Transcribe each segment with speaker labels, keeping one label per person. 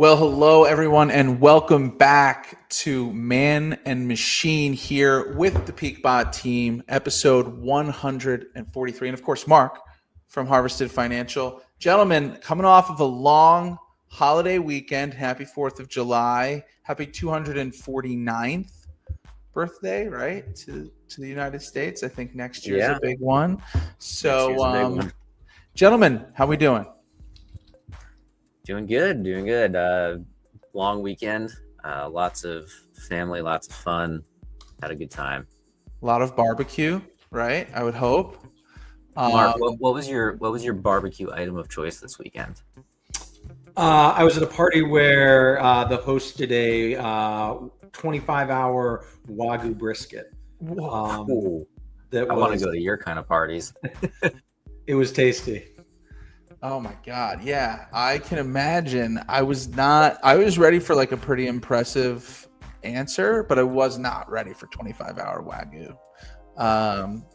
Speaker 1: Well, hello, everyone, and welcome back to Man and Machine here with the PeakBot team, episode 143. And, of course, Mark from Harvested Financial. Gentlemen, coming off of a long holiday weekend, happy 4th of July, happy 249th birthday, right, to the United States. I think next year's a big one. So, gentlemen, how we doing?
Speaker 2: Doing good. Long weekend, lots of family, lots of fun. Had a good time.
Speaker 1: A lot of barbecue, right? I would hope.
Speaker 2: Mark, what was your barbecue item of choice this weekend?
Speaker 3: I was at a party where the host did a 25-hour Wagyu brisket.
Speaker 2: Cool. I want to go to your kind of parties.
Speaker 3: It was tasty.
Speaker 1: Oh my God. Yeah, I can imagine. I was ready for like a pretty impressive answer, but I was not ready for 25-hour Wagyu.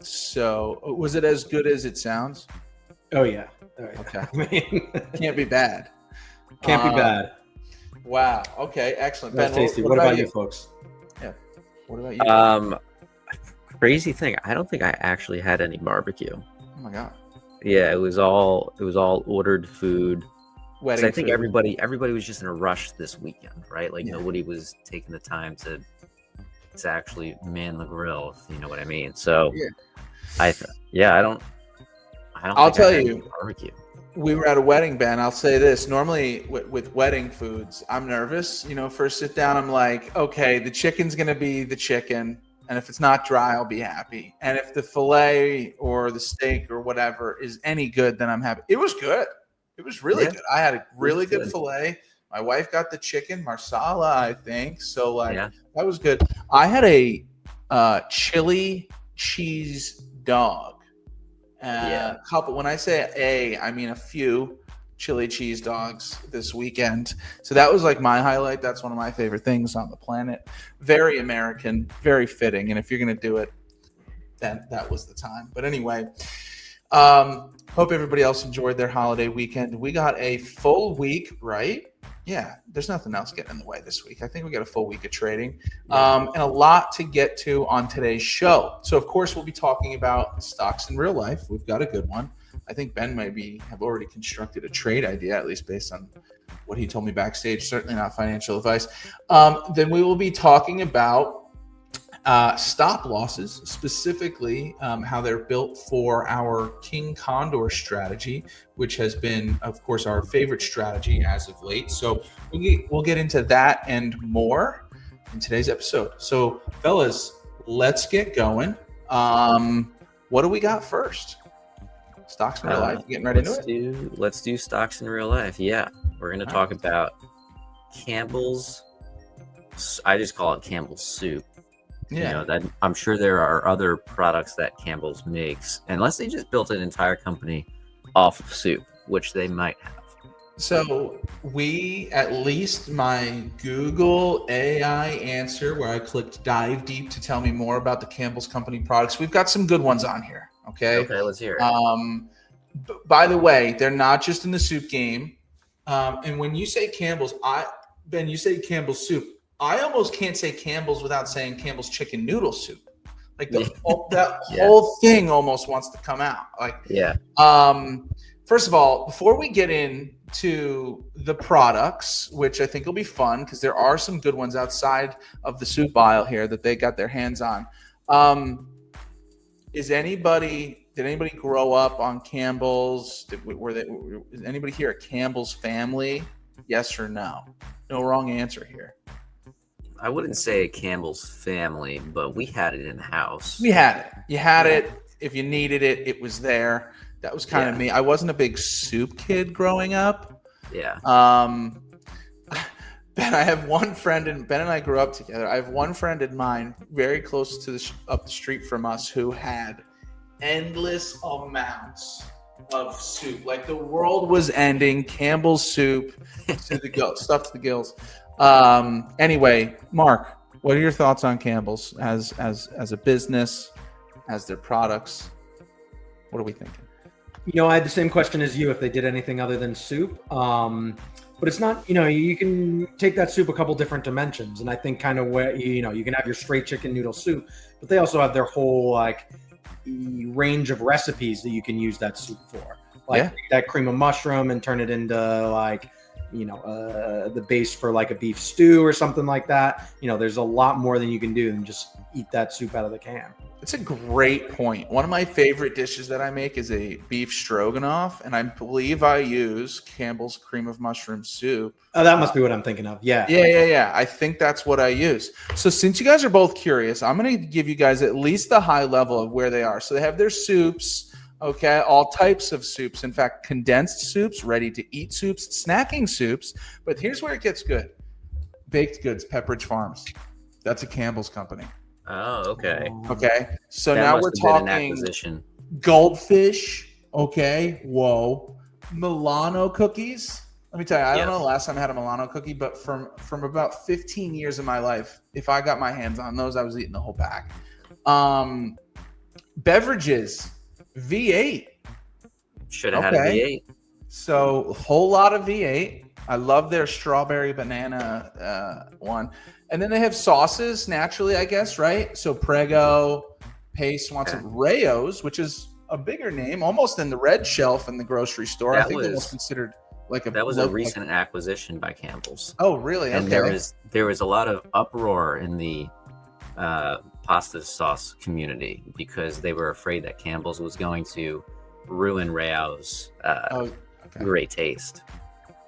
Speaker 1: So was it as good as it sounds?
Speaker 3: Oh yeah.
Speaker 1: Okay. Can't be bad.
Speaker 3: Can't be bad.
Speaker 1: Wow. Okay. Excellent.
Speaker 3: That's tasty. What about you folks?
Speaker 1: Yeah. What about you?
Speaker 2: Crazy thing. I don't think I actually had any barbecue.
Speaker 1: Oh my God.
Speaker 2: Yeah, it was all ordered food.
Speaker 1: Wedding
Speaker 2: I think
Speaker 1: food.
Speaker 2: everybody was just in a rush this weekend, right? Like nobody was taking the time to actually man the grill, if you know what I mean. So I don't
Speaker 1: I'll tell you,
Speaker 2: barbecue.
Speaker 1: We were at a wedding, Ben. I'll say this. Normally with wedding foods, I'm nervous. First sit down, I'm like, okay, the chicken's going to be the chicken. And if it's not dry, I'll be happy. And if the filet or the steak or whatever is any good, then I'm happy. It was good. It was really good. I had a really good filet. My wife got the chicken marsala, I think. So that was good. I had a chili cheese dog. A couple. When I say I mean a few chili cheese dogs this weekend. So that was like my highlight. That's one of my favorite things on the planet. Very American, very fitting. And if you're going to do it, then that was the time. But anyway, hope everybody else enjoyed their holiday weekend. We got a full week, right? Yeah, there's nothing else getting in the way this week. I think we got a full week of trading and a lot to get to on today's show. So, of course, we'll be talking about stocks in real life. We've got a good one. I think Ben maybe have already constructed a trade idea, at least based on what he told me backstage. Certainly not financial advice. Then we will be talking about stop losses, specifically how they're built for our King Condor strategy, which has been, of course, our favorite strategy as of late. So we'll get into that and more in today's episode. So, fellas, let's get going. What do we got first? Stocks in real life. You getting ready to do it?
Speaker 2: Let's do stocks in real life. Yeah, we're going to talk about Campbell's. I just call it Campbell's soup.
Speaker 1: Yeah,
Speaker 2: that I'm sure there are other products that Campbell's makes, unless they just built an entire company off of soup, which they might have.
Speaker 1: So at least my Google AI answer, where I clicked dive deep to tell me more about the Campbell's company products, we've got some good ones on here. Okay,
Speaker 2: let's hear it.
Speaker 1: By the way, they're not just in the soup game. And when you say Campbell's, Ben, you say Campbell's soup. I almost can't say Campbell's without saying Campbell's chicken noodle soup. Like that whole thing almost wants to come out. First of all, before we get into the products, which I think will be fun because there are some good ones outside of the soup aisle here that they got their hands on. Did anybody grow up on Campbell's? Is anybody here a Campbell's family? Yes or no? No wrong answer here.
Speaker 2: I wouldn't say Campbell's family, but we had it in the house.
Speaker 1: We had it. You had it. If you needed it, it was there. That was kind of me. I wasn't a big soup kid growing up.
Speaker 2: Yeah.
Speaker 1: Ben, I have one friend, and Ben and I grew up together. I have one friend in mind, very close to up the street from us, who had endless amounts of soup. Like the world was ending. Campbell's soup to the gills, stuff to the gills. Anyway, Mark, what are your thoughts on Campbell's as a business, as their products? What are we thinking?
Speaker 3: I had the same question as you, if they did anything other than soup. but it's not, you can take that soup a couple different dimensions. And I think kind of where, you can have your straight chicken noodle soup, but they also have their whole like range of recipes that you can use that soup for. Like take that cream of mushroom and turn it into like, the base for like a beef stew or something like that. There's a lot more than you can do than just eat that soup out of the can.
Speaker 1: It's a great point. One of my favorite dishes that I make is a beef stroganoff, and I believe I use Campbell's cream of mushroom soup.
Speaker 3: Oh, that must be what I'm thinking of. Yeah.
Speaker 1: Yeah. I think that's what I use. So since you guys are both curious, I'm going to give you guys at least the high level of where they are. So they have their soups. Okay, all types of soups. In fact, condensed soups, ready-to-eat soups, snacking soups. But here's where it gets good. Baked goods, Pepperidge Farms. That's a Campbell's company.
Speaker 2: Oh, okay.
Speaker 1: Okay, so
Speaker 2: that
Speaker 1: now we're talking
Speaker 2: acquisition.
Speaker 1: Goldfish. Okay, whoa. Milano cookies. Let me tell you, I don't know the last time I had a Milano cookie, but from about 15 years of my life, if I got my hands on those, I was eating the whole pack. Beverages. V8.
Speaker 2: Should have had a V8.
Speaker 1: So a whole lot of V8. I love their strawberry banana one. And then they have sauces naturally, I guess, right? So Prego, Pace wants it. Rayo's, which is a bigger name, almost in the red shelf in the grocery store. I think that was considered like a
Speaker 2: recent acquisition by Campbell's.
Speaker 1: Oh, really?
Speaker 2: And there was a lot of uproar in the pasta sauce community because they were afraid that Campbell's was going to ruin Rayo's great taste.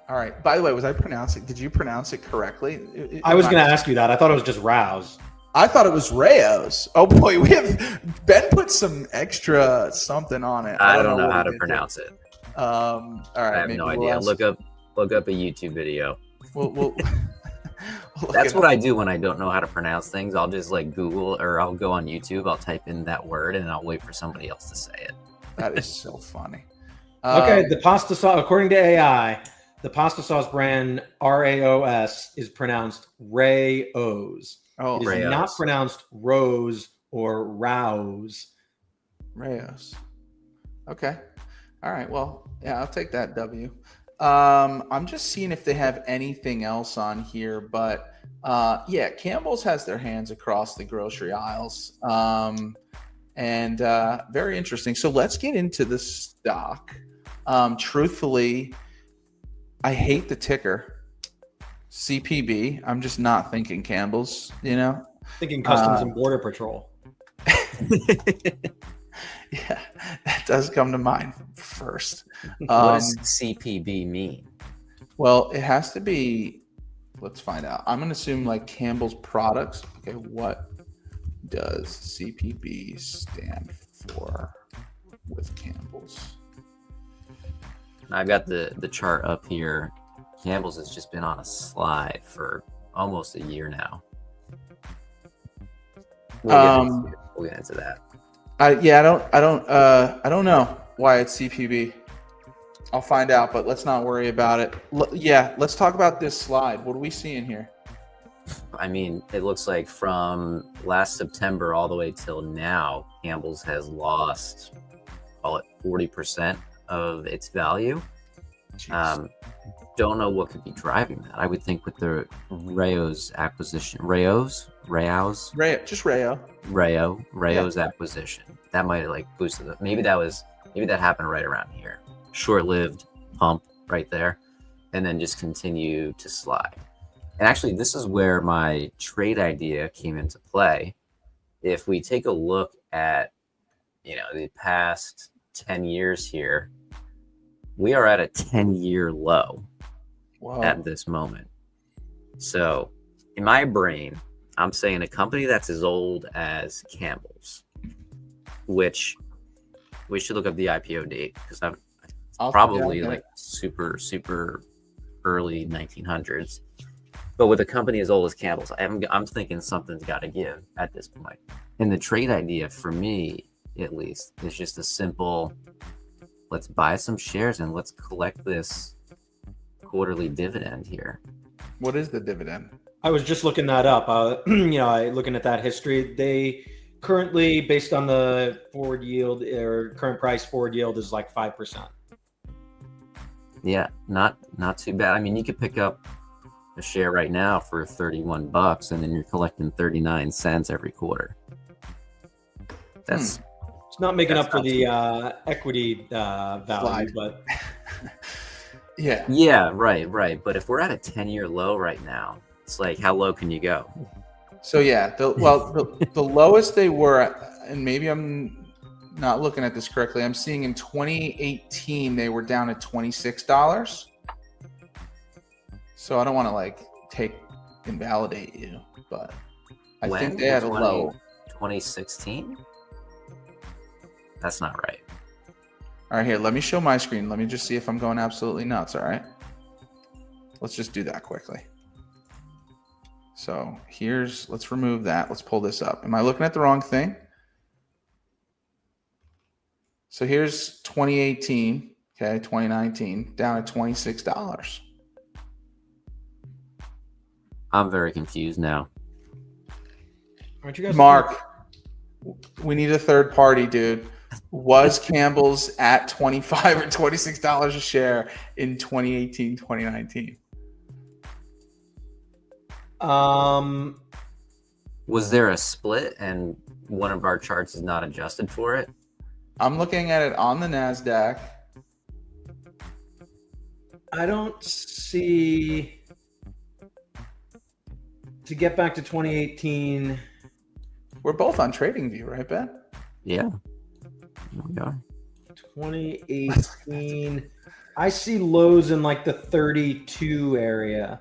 Speaker 1: All right. By the way, did you pronounce it correctly?
Speaker 3: I was going to ask you that. I thought it was just Rouse.
Speaker 1: I thought it was Rayo's. Oh boy, Ben put some extra something on it.
Speaker 2: I don't know how to pronounce it.
Speaker 1: All right.
Speaker 2: I have no idea. Look up a YouTube video.
Speaker 1: We'll
Speaker 2: That's what I do when I don't know how to pronounce things. I'll just like Google or I'll go on YouTube. I'll type in that word and I'll wait for somebody else to say it.
Speaker 1: That is so funny.
Speaker 3: Okay, the pasta sauce, according to AI, the pasta sauce brand RAOS is pronounced Rayo's.
Speaker 1: Oh,
Speaker 3: it is not pronounced Rose or Rouse.
Speaker 1: Rayo's. Okay. All right. Well, yeah, I'll take that W. I'm just seeing if they have anything else on here, but Campbell's has their hands across the grocery aisles, and very interesting. So let's get into the stock. Truthfully, I hate the ticker CPB. I'm just not thinking Campbell's.
Speaker 3: Thinking Customs and Border Patrol.
Speaker 1: Yeah, that does come to mind first.
Speaker 2: What does CPB mean?
Speaker 1: Well, it has to be. Let's find out. I'm going to assume like Campbell's products. Okay, what does CPB stand for with Campbell's?
Speaker 2: I've got the chart up here. Campbell's has just been on a slide for almost a year now. We'll get into that.
Speaker 1: I don't know why it's CPB. I'll find out, but let's not worry about it. Let's talk about this slide. What are we seeing here?
Speaker 2: I mean, it looks like from last September all the way till now, Campbell's has lost, call it 40% of its value. Don't know what could be driving that. I would think with the Rayo's acquisition, Rayo's acquisition, that might have like boosted it. Maybe that happened right around here. Short-lived pump right there, and then just continue to slide. And actually, this is where my trade idea came into play. If we take a look at, the past 10 years here, we are at a 10-year low. Wow. At this moment. So in my brain, I'm saying a company that's as old as Campbell's, which we should look up the IPO date because I'll probably like super early 1900s. But with a company as old as Campbell's, I'm thinking something's got to give at this point. And the trade idea for me, at least, is just a simple, let's buy some shares and let's collect this quarterly dividend here.
Speaker 1: What is the dividend?
Speaker 3: I was just looking that up. Looking at that history, they currently, based on the forward yield or current price, forward yield is like 5%.
Speaker 2: Yeah, not too bad. I mean, you could pick up a share right now for $31, and then you're collecting 39 cents every quarter. That's
Speaker 3: It's not making
Speaker 2: That's
Speaker 3: up for
Speaker 2: not
Speaker 3: the
Speaker 2: too
Speaker 3: equity value,
Speaker 1: Slide.
Speaker 3: but
Speaker 2: yeah, right. But if we're at a 10-year low right now, it's like, how low can you go?
Speaker 1: So yeah, the lowest they were, and maybe I'm not looking at this correctly. I'm seeing in 2018 they were down at $26. So I don't want to like invalidate you, but I think they had a low.
Speaker 2: 2016. That's not right.
Speaker 1: All right, here, let me show my screen. Let me just see if I'm going absolutely nuts. All right, let's just do that quickly. So let's remove that. Let's pull this up. Am I looking at the wrong thing? So here's 2018, okay, 2019, down at $26.
Speaker 2: I'm very confused now.
Speaker 3: aren't you guys?
Speaker 1: Mark, we need a third party, dude. Was Campbell's at $25 or $26 a share in 2018, 2019?
Speaker 2: Was there a split and one of our charts is not adjusted for it?
Speaker 1: I'm looking at it on the NASDAQ.
Speaker 3: I don't see. To get back to 2018,
Speaker 1: We're both on TradingView, right, Ben?
Speaker 2: Yeah. Here we are.
Speaker 3: 2018, I see lows in like the 32 area.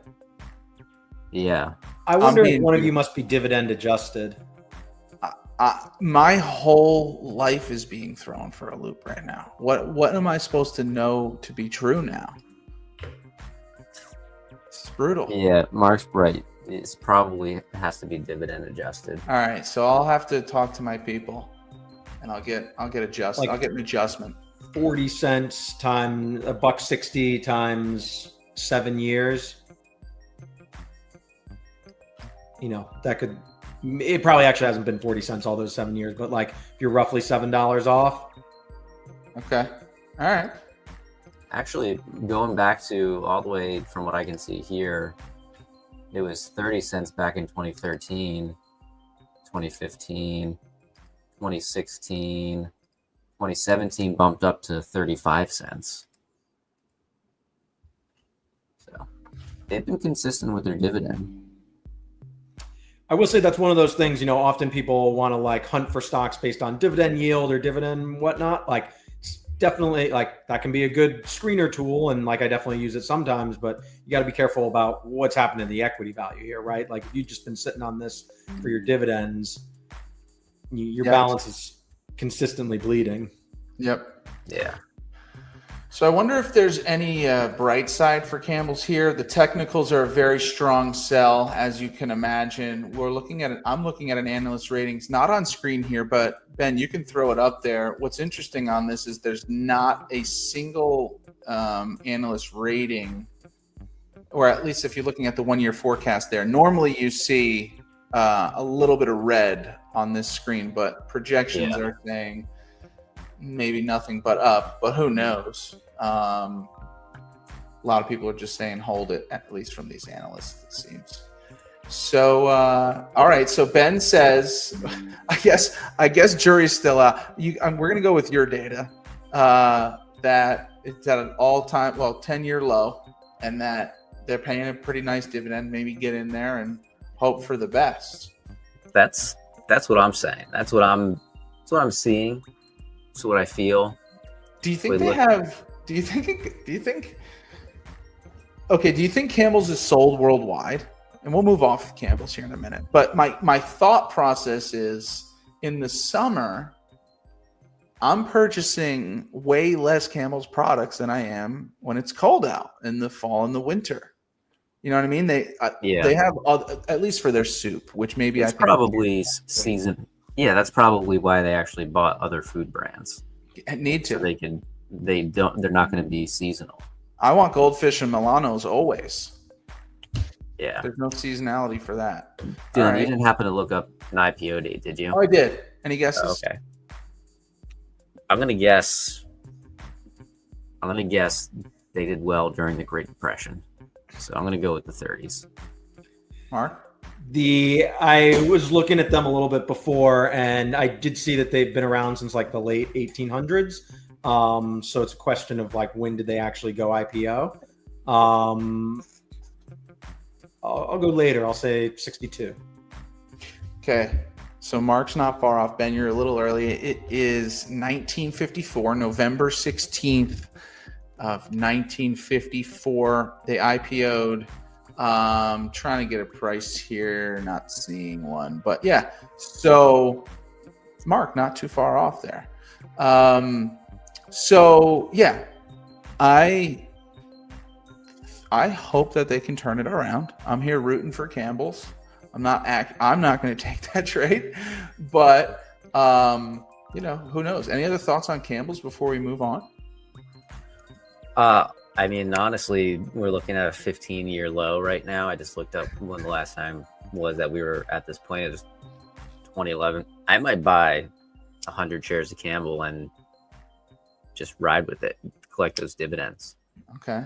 Speaker 2: Yeah.
Speaker 3: I wonder if
Speaker 1: being-
Speaker 3: one of you must be dividend adjusted.
Speaker 1: My whole life is being thrown for a loop right now. What am I supposed to know to be true now? It's brutal.
Speaker 2: Yeah, Mark's right. It's probably has to be dividend adjusted.
Speaker 1: All right, so I'll have to talk to my people, and I'll get adjusted.
Speaker 3: Like-
Speaker 1: I'll get an adjustment.
Speaker 3: 40 cents times $1.60 times 7 years. You know, that could. It probably actually hasn't been 40 cents all those 7 years, but like if you're roughly $7 off.
Speaker 1: Okay. All right.
Speaker 2: Actually, going back to all the way from what I can see here, it was 30 cents back in 2013, 2015, 2016, 2017 bumped up to 35 cents. So they've been consistent with their dividend.
Speaker 3: I will say that's one of those things, you know, often people want to like hunt for stocks based on dividend yield or dividend whatnot. Like it's definitely like that can be a good screener tool. And like I definitely use it sometimes, but you got to be careful about what's happening to the equity value here, right? Like if you've just been sitting on this for your dividends, your balance is consistently bleeding.
Speaker 1: Yep.
Speaker 2: Yeah.
Speaker 1: So I wonder if there's any bright side for Campbell's here. The technicals are a very strong sell, as you can imagine. I'm looking at an analyst ratings, not on screen here, but Ben, you can throw it up there. What's interesting on this is there's not a single analyst rating, or at least if you're looking at the 1-year forecast there. Normally you see a little bit of red on this screen, but projections are saying maybe nothing but up, but who knows? A lot of people are just saying hold it, at least from these analysts, it seems. So all right, so Ben says I guess jury's still out. We're gonna go with your data that it's at an all-time 10-year low, and that they're paying a pretty nice dividend. Maybe get in there and hope for the best.
Speaker 2: That's what I'm saying. That's what I'm seeing. That's what I feel.
Speaker 1: Do you think do you think Campbell's is sold worldwide? And we'll move off of Campbell's here in a minute. But my thought process is in the summer, I'm purchasing way less Campbell's products than I am when it's cold out in the fall and the winter. You know what I mean? They have at least for their soup, which maybe
Speaker 2: it's probably season. Yeah, that's probably why they actually bought other food brands.
Speaker 1: Need to.
Speaker 2: So they're not going to be seasonal.
Speaker 1: I want Goldfish and Milanos always.
Speaker 2: Yeah.
Speaker 1: There's no seasonality for that.
Speaker 2: Dillon, you didn't happen to look up an IPO date, did you?
Speaker 1: Oh, I did. Any guesses?
Speaker 2: Oh, okay. I'm going to guess They did well during the Great Depression. So I'm going to go with the 30s.
Speaker 1: Mark?
Speaker 3: I was looking at them a little bit before, and I did see that they've been around since like the late 1800s. So it's a question of like, when did they actually go IPO? I'll go later. I'll say 62.
Speaker 1: Okay. So Mark's not far off. Ben, you're a little early. It is 1954, November 16th of 1954. They IPO'd. Trying to get a price here, not seeing one, but yeah. So Mark, not too far off there. So yeah, I hope that they can turn it around. I'm here rooting for Campbell's. I'm not going to take that trade, but who knows? Any other thoughts on Campbell's before we move on?
Speaker 2: I mean, honestly, we're looking at a 15-year low right now. I just looked up when the last time was that we were at this point. It was 2011. I might buy 100 shares of Campbell and just ride with it, collect those dividends.
Speaker 1: Okay.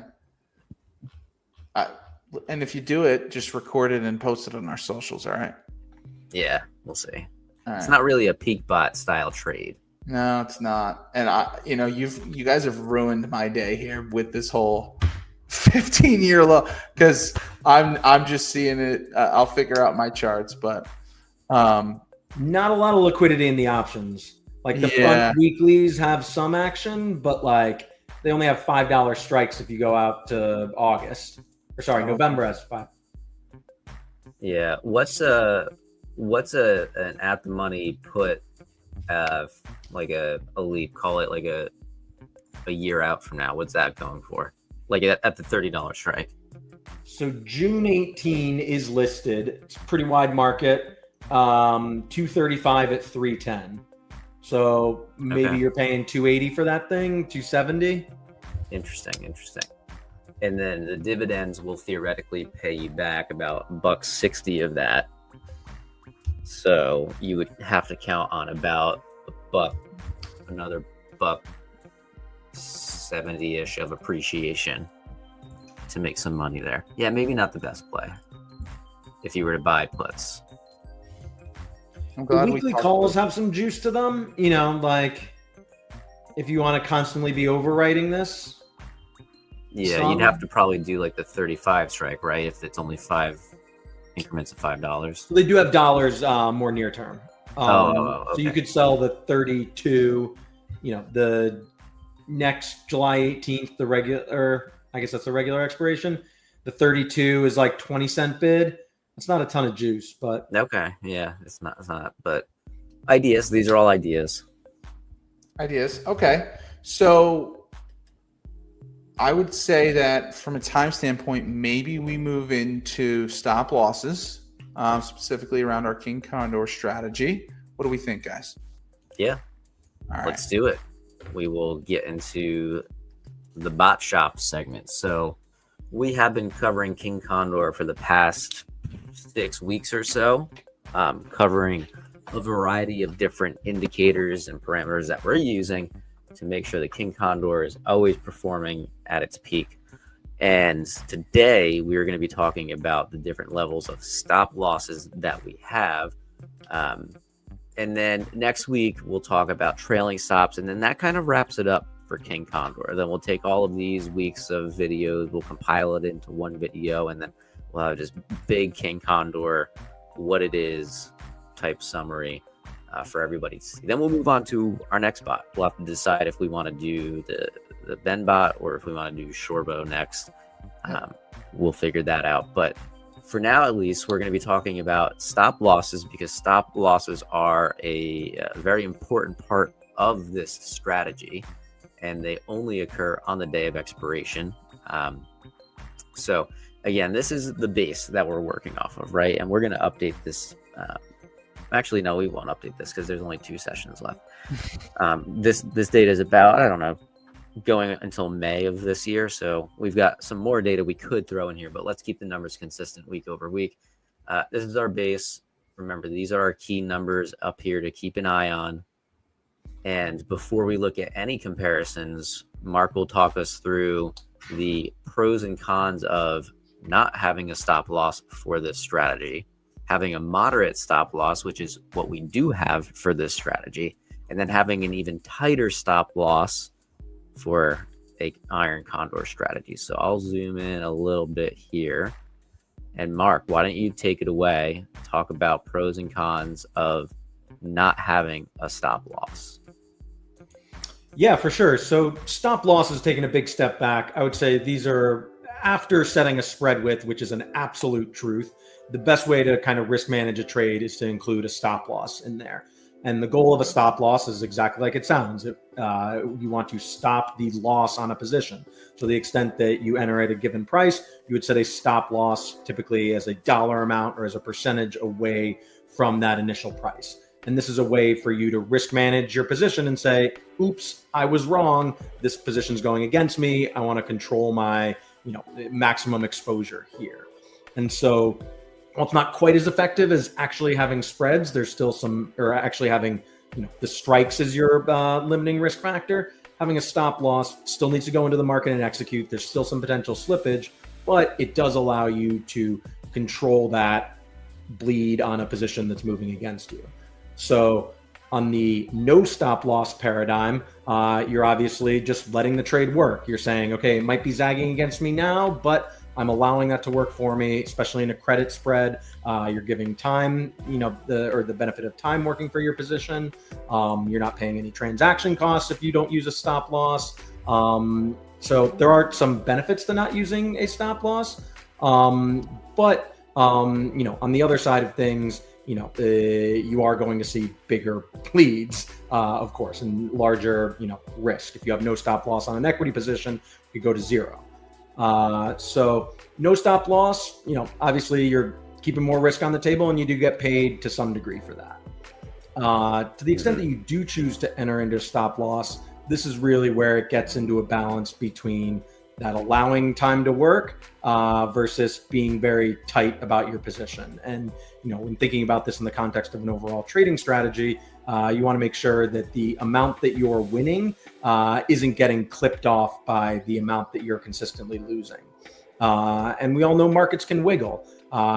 Speaker 1: And if you do it, just record it and post it on our socials, all right?
Speaker 2: Yeah, we'll see.
Speaker 1: All
Speaker 2: It's
Speaker 1: right.
Speaker 2: not really a PeakBot style trade.
Speaker 1: No, it's not. And you guys have ruined my day here with this whole 15-year low, because I'm just seeing it. I'll figure out my charts, but
Speaker 3: Not a lot of liquidity in the options. Like the front weeklies have some action, but like they only have $5 strikes if you go out to November has 5.
Speaker 2: Yeah. What's an at the money put like a leap, call it like a year out from now? What's that going for? Like at the $30 strike.
Speaker 3: So June 18 is listed. It's a pretty wide market. 235 at 310. So maybe you're paying 280 for that thing, 270.
Speaker 2: Interesting. And then the dividends will theoretically pay you back about $1.60 of that. So you would have to count on about another $1.70-ish of appreciation to make some money there. Yeah, maybe not the best play if you were to buy puts.
Speaker 1: I'm
Speaker 3: The
Speaker 1: glad
Speaker 3: weekly calls have some juice to them. Like if you want to constantly be overwriting this.
Speaker 2: Yeah, you'd have to probably do like the 35 strike, right? If it's only 5 increments of $5.
Speaker 3: So they do have dollars more near term.
Speaker 2: Okay.
Speaker 3: So you could sell the 32, the next July 18th, the regular, I guess that's the regular expiration. The 32 is like 20-cent bid. It's not a ton of juice, but
Speaker 2: okay. Yeah, it's not, but ideas. These are all ideas.
Speaker 1: Okay. So I would say that from a time standpoint, maybe we move into stop losses, specifically around our King Condor strategy. What do we think, guys?
Speaker 2: Yeah.
Speaker 1: All right.
Speaker 2: Let's do it. We will get into the bot shop segment. So we have been covering King Condor for the past 6 weeks or so, covering a variety of different indicators and parameters that we're using to make sure the King Condor is always performing at its peak. And today we are going to be talking about the different levels of stop losses that we have. And then next week we'll talk about trailing stops, and then that kind of wraps it up for King Condor. Then we'll take all of these weeks of videos, we'll compile it into one video, and then we'll have just big King Condor, what it is type summary for everybody to see. Then we'll move on to our next bot. We'll have to decide if we want to do the Ben bot or if we want to do Shorbo next. We'll figure that out. But for now, at least, we're going to be talking about stop losses, because stop losses are a very important part of this strategy, and they only occur on the day of expiration. So again, this is the base that we're working off of, right? And we're going to update this. Actually, no, we won't update this because there's only 2 sessions left. This data is about, I don't know, going until May of this year. So we've got some more data we could throw in here, but let's keep the numbers consistent week over week. This is our base. Remember, these are our key numbers up here to keep an eye on. And before we look at any comparisons, Mark will talk us through the pros and cons of not having a stop loss for this strategy, having a moderate stop loss, which is what we do have for this strategy, and then having an even tighter stop loss for a iron condor strategy. So I'll zoom in a little bit here. And Mark, why don't you take it away? Talk about pros and cons of not having a stop loss.
Speaker 3: Yeah, for sure. So stop loss is taking a big step back. I would say these are after setting a spread width, which is an absolute truth. The best way to kind of risk manage a trade is to include a stop loss in there. And the goal of a stop loss is exactly like it sounds. You want to stop the loss on a position. So the extent that you enter at a given price, you would set a stop loss typically as a dollar amount or as a percentage away from that initial price. And this is a way for you to risk manage your position and say, oops, I was wrong. This position's going against me. I want to control my, maximum exposure here. And so while it's not quite as effective as actually having spreads, there's still actually having, the strikes as your limiting risk factor. Having a stop loss still needs to go into the market and execute. There's still some potential slippage, but it does allow you to control that bleed on a position that's moving against you. So on the no stop loss paradigm, you're obviously just letting the trade work. You're saying, okay, it might be zagging against me now, but I'm allowing that to work for me, especially in a credit spread. You're giving time, the benefit of time working for your position. You're not paying any transaction costs if you don't use a stop loss. So there are some benefits to not using a stop loss. But on the other side of things, you are going to see bigger bleeds, of course, and larger, risk. If you have no stop loss on an equity position, you go to zero. So no stop loss, obviously you're keeping more risk on the table and you do get paid to some degree for that. To the extent that you do choose to enter into stop loss, this is really where it gets into a balance between that allowing time to work versus being very tight about your position. And, when thinking about this in the context of an overall trading strategy, you want to make sure that the amount that you're winning isn't getting clipped off by the amount that you're consistently losing. And we all know markets can wiggle.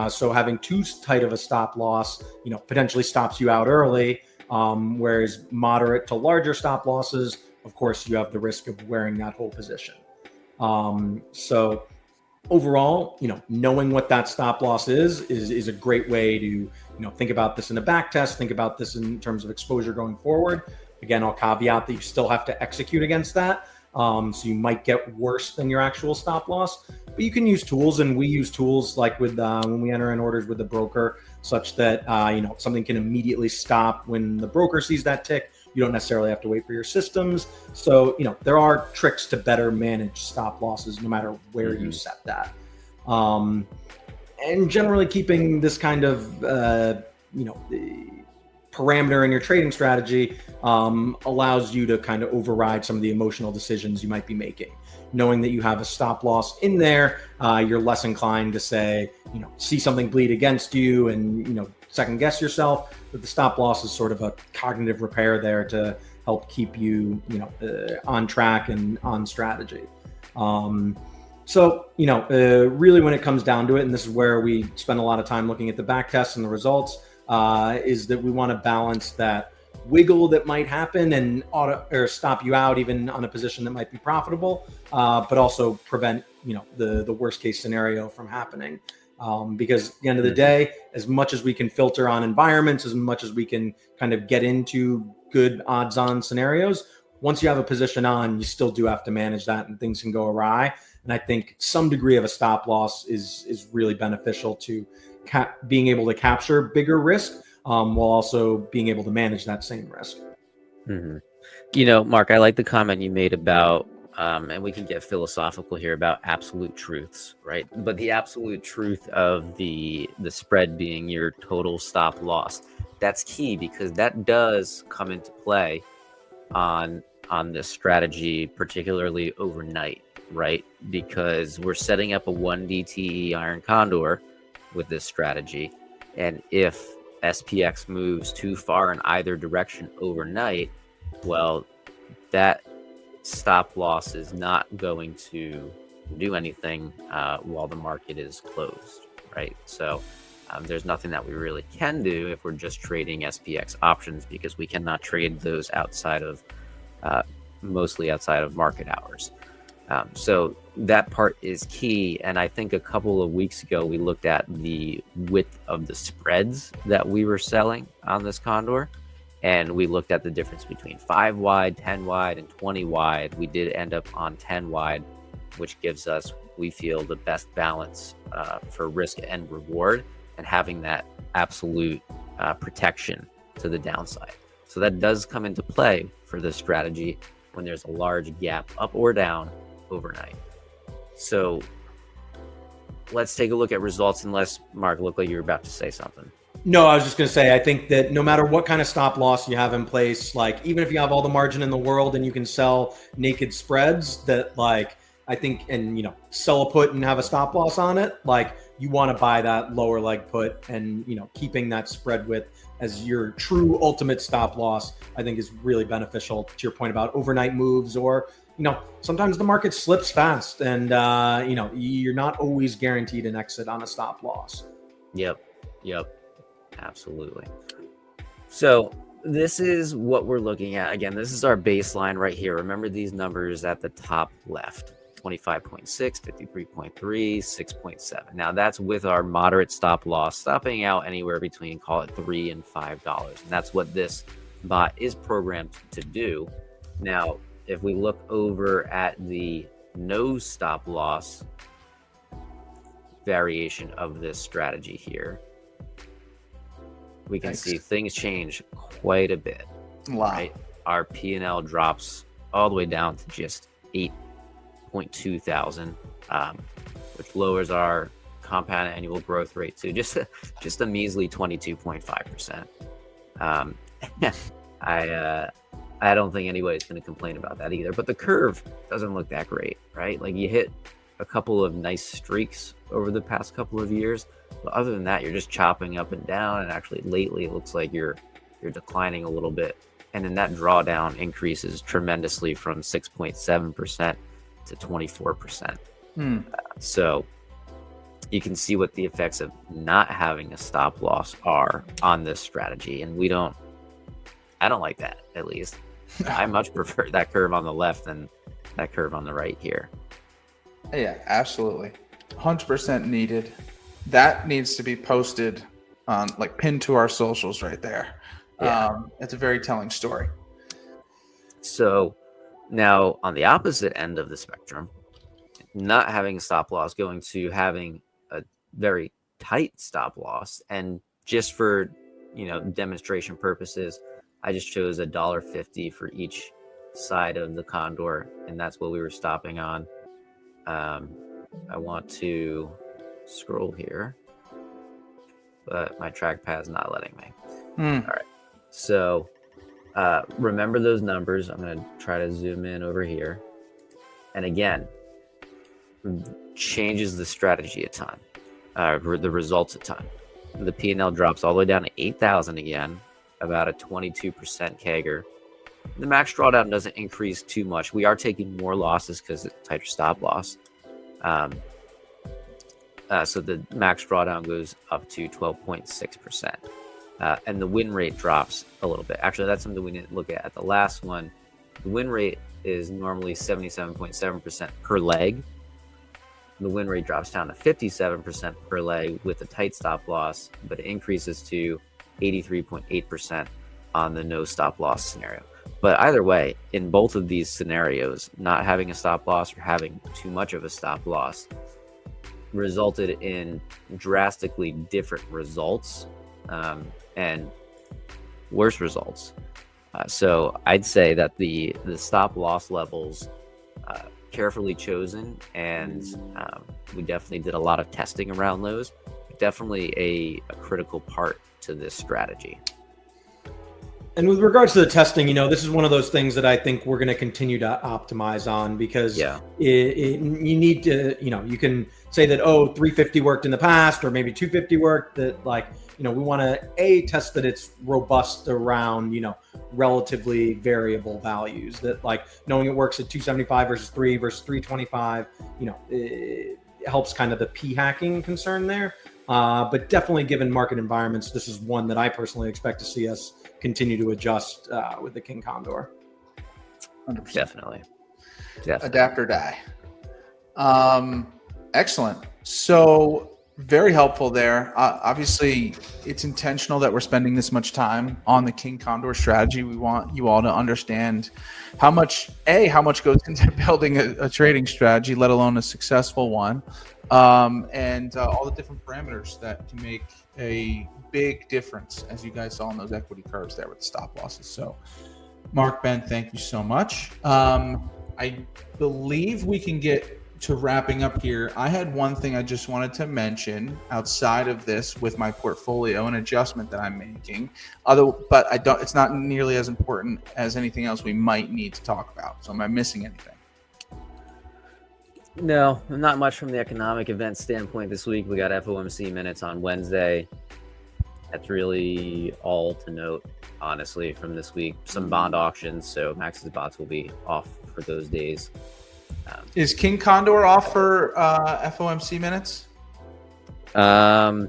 Speaker 3: So having too tight of a stop loss, potentially stops you out early. Whereas moderate to larger stop losses, of course, you have the risk of wearing that whole position. So overall, knowing what that stop loss is a great way to, think about this in a back test, think about this in terms of exposure going forward. Again, I'll caveat that you still have to execute against that. So you might get worse than your actual stop loss, but you can use tools, and we use tools like with when we enter in orders with the broker, such that something can immediately stop when the broker sees that tick. You don't necessarily have to wait for your systems. So there are tricks to better manage stop losses, no matter where you set that. And generally, keeping this kind of parameter in your trading strategy allows you to kind of override some of the emotional decisions you might be making. Knowing that you have a stop loss in there, you're less inclined to say, see something bleed against you and, second guess yourself. But the stop loss is sort of a cognitive repair there to help keep you, on track and on strategy. So, really when it comes down to it, and this is where we spend a lot of time looking at the back tests and the results, is that we want to balance that wiggle that might happen and stop you out even on a position that might be profitable, but also prevent, the worst case scenario from happening. Because at the end of the day, as much as we can filter on environments, as much as we can kind of get into good odds on scenarios, once you have a position on, you still do have to manage that and things can go awry. And I think some degree of a stop loss is really beneficial to being able to capture bigger risk while also being able to manage that same risk.
Speaker 2: Mark, I like the comment you made about, and we can get philosophical here about absolute truths, right? But the absolute truth of the spread being your total stop loss, that's key, because that does come into play on this strategy, particularly overnight, right? Because we're setting up a 1 DTE iron condor with this strategy, and if SPX moves too far in either direction overnight, well, that stop loss is not going to do anything while the market is closed, right? So there's nothing that we really can do if we're just trading SPX options, because we cannot trade those outside of mostly outside of market hours. So that part is key. And I think a couple of weeks ago, we looked at the width of the spreads that we were selling on this condor. And we looked at the difference between 5 wide, 10 wide, and 20 wide. We did end up on 10 wide, which gives us, we feel, the best balance for risk and reward, and having that absolute protection to the downside. So that does come into play for this strategy when there's a large gap up or down overnight. So let's take a look at results, unless Mark looked like you were about to say something.
Speaker 3: No, I was just going to say, I think that no matter what kind of stop loss you have in place, like even if you have all the margin in the world and you can sell naked spreads, that like, I think, and, you know, sell a put and have a stop loss on it, like you want to buy that lower leg put, and, you know, keeping that spread width as your true ultimate stop loss, I think is really beneficial to your point about overnight moves, or, you know, sometimes the market slips fast and, you know, you're not always guaranteed an exit on a stop loss.
Speaker 2: Yep. Absolutely. So this is what we're looking at. Again, this is our baseline right here. Remember these numbers at the top left: 25.6, 53.3, 6.7. Now that's with our moderate stop loss, stopping out anywhere between, call it $3 and $5. And that's what this bot is programmed to do. Now, if we look over at the no stop loss variation of this strategy here, we can see things change quite a bit. Right? Our P&L drops all the way down to just 8.2 thousand, which lowers our compound annual growth rate to just a measly 22.5%. I don't think anybody's going to complain about that either. But the curve doesn't look that great, right? Like you hit a couple of nice streaks over the past couple of years, but other than that, you're just chopping up and down. And actually, lately, it looks like you're declining a little bit. And then that drawdown increases tremendously from 6.7% to 24%. So you can see what the effects of not having a stop loss are on this strategy. And I don't like that, at least. I much prefer that curve on the left than that curve on the right here.
Speaker 1: Yeah, absolutely. 100% needed. That needs to be posted on, like, pinned to our socials right there.
Speaker 2: Yeah.
Speaker 1: It's a very telling story.
Speaker 2: So now on the opposite end of the spectrum, not having a stop loss going to having a very tight stop loss. And just for, you know, demonstration purposes, I just chose $1.50 for each side of the condor, and that's what we were stopping on. I want to scroll here, but my trackpad's not letting me. All right. So remember those numbers. I'm going to try to zoom in over here. And again, changes the strategy a ton, the results a ton. The P&L drops all the way down to 8,000 again, about a 22% CAGR. The max drawdown doesn't increase too much. We are taking more losses because it's tighter stop loss. So the max drawdown goes up to 12.6%. And the win rate drops a little bit. Actually, that's something we didn't look at the last one. The win rate is normally 77.7% per leg. The win rate drops down to 57% per leg with a tight stop loss, but it increases to 83.8% on the no stop loss scenario. But either way, in both of these scenarios, not having a stop loss or having too much of a stop loss resulted in drastically different results and worse results. So I'd say that the stop loss levels carefully chosen, and we definitely did a lot of testing around those. Definitely a critical part to this strategy.
Speaker 3: And with regards to the testing, you know, this is one of those things that I think we're going to continue to optimize on, because you need to, you know, you can say that, oh, 350 worked in the past, or maybe 250 worked. That, like, you know, we want to test that it's robust around, you know, relatively variable values. That like knowing it works at 275 versus 3 versus 325, it helps kind of the p hacking concern there. But definitely, given market environments, this is one that I personally expect to see us continue to adjust with the King Condor.
Speaker 1: 100%.
Speaker 2: Definitely.
Speaker 1: Adapt or die. Excellent. So very helpful there. Obviously, it's intentional that we're spending this much time on the King Condor strategy. We want you all to understand how much goes into building a trading strategy, let alone a successful one, and all the different parameters that can make a big difference, as you guys saw in those equity curves there with the stop losses. So, Mark, Ben, thank you so much. I believe we can get to wrapping up here. I had one thing I just wanted to mention outside of this with my portfolio, an adjustment that I'm making. But it's not nearly as important as anything else we might need to talk about. So am I missing anything?
Speaker 2: No, not much from the economic event standpoint this week. We got FOMC minutes on Wednesday. That's really all to note, honestly, from this week. Some bond auctions, so Max's bots will be off for those days.
Speaker 1: Is King Condor off for FOMC minutes?
Speaker 2: I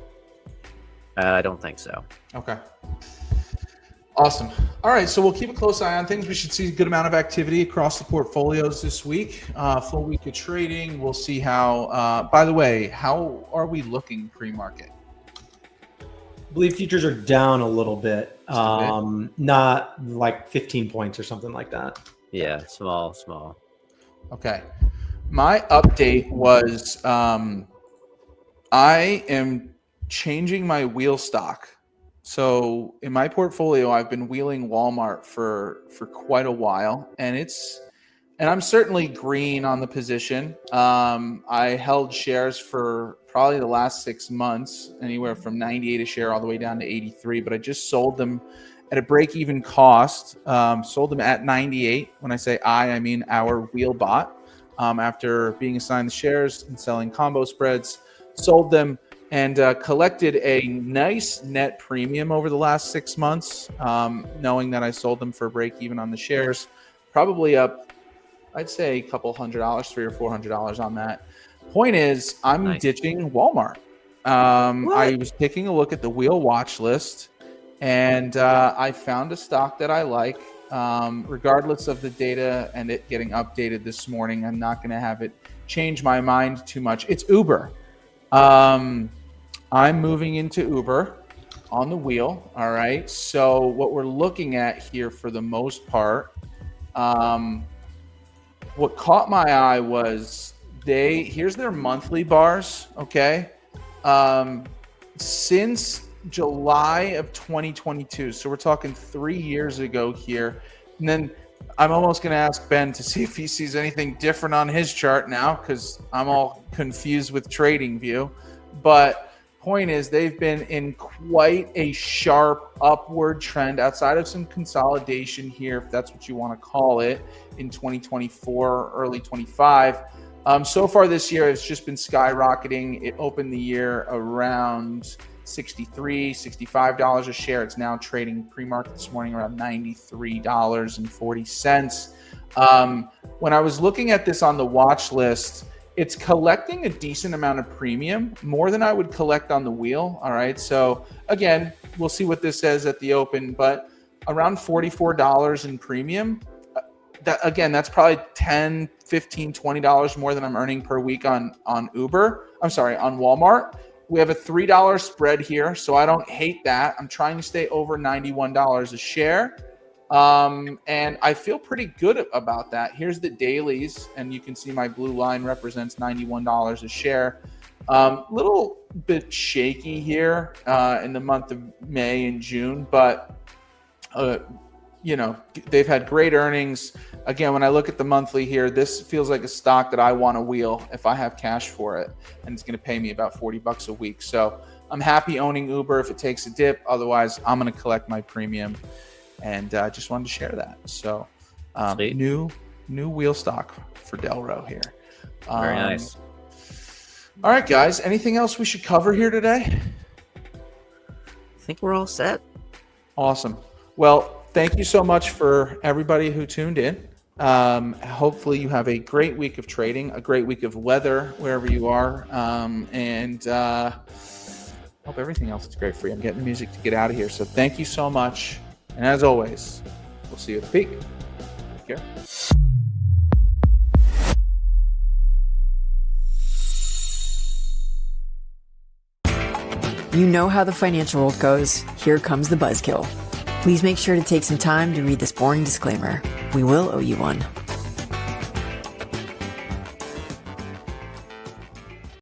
Speaker 2: don't think so.
Speaker 1: Okay. Awesome. All right, so we'll keep a close eye on things. We should see a good amount of activity across the portfolios this week. Full week of trading. We'll see how. By the way, how are we looking pre-market?
Speaker 3: I believe futures are down a little bit, not like 15 points or something like that.
Speaker 2: Yeah, small.
Speaker 1: Okay. My update was I am changing my wheel stock. So in my portfolio, I've been wheeling Walmart for quite a while, and I'm certainly green on the position. I held shares for probably the last 6 months, anywhere from 98 a share all the way down to 83, but I just sold them at a break-even cost. Sold them at 98. When I say I mean our wheel bot. After being assigned the shares and selling combo spreads, sold them and collected a nice net premium over the last 6 months, knowing that I sold them for break-even on the shares. Probably up, I'd say, a couple $100, $300 or $400 on that. Point is, I'm ditching Walmart. I was taking a look at the wheel watch list, and I found a stock that I like. Regardless of the data and it getting updated this morning, I'm not going to have it change my mind too much. It's Uber. I'm moving into Uber on the wheel. All right. So what we're looking at here for the most part, what caught my eye was here's their monthly bars. Okay. Since July of 2022. So we're talking 3 years ago here. And then I'm almost going to ask Ben to see if he sees anything different on his chart now, because I'm all confused with TradingView. But point is, they've been in quite a sharp upward trend outside of some consolidation here, if that's what you want to call it, in 2024, early 25. So far this year, it's just been skyrocketing. It opened the year around $63, $65 a share. It's now trading pre-market this morning around $93.40. When I was looking at this on the watch list, it's collecting a decent amount of premium, more than I would collect on the wheel. All right. So again, we'll see what this says at the open, but around $44 in premium. That's probably $10, $15, $20 more than I'm earning per week on Walmart. We have a $3 spread here, so I don't hate that. I'm trying to stay over $91 a share, and I feel pretty good about that. Here's the dailies, and you can see my blue line represents $91 a share. Little bit shaky here in the month of May and June, but they've had great earnings. Again, when I look at the monthly here, this feels like a stock that I want to wheel if I have cash for it, and it's going to pay me about $40 a week. So I'm happy owning Uber if it takes a dip. Otherwise, I'm going to collect my premium, and just wanted to share that. So new wheel stock for Delro here.
Speaker 2: Very nice.
Speaker 1: All right, guys. Anything else we should cover here today?
Speaker 2: I think we're all set.
Speaker 1: Awesome. Well, thank you so much for everybody who tuned in. Hopefully you have a great week of trading, a great week of weather wherever you are, and hope everything else is great for you. I'm getting music to get out of here, so thank you so much. And as always, we'll see you at the peak. Take care.
Speaker 4: You know how the financial world goes. Here comes the buzzkill. Please make sure to take some time to read this boring disclaimer. We will owe you one.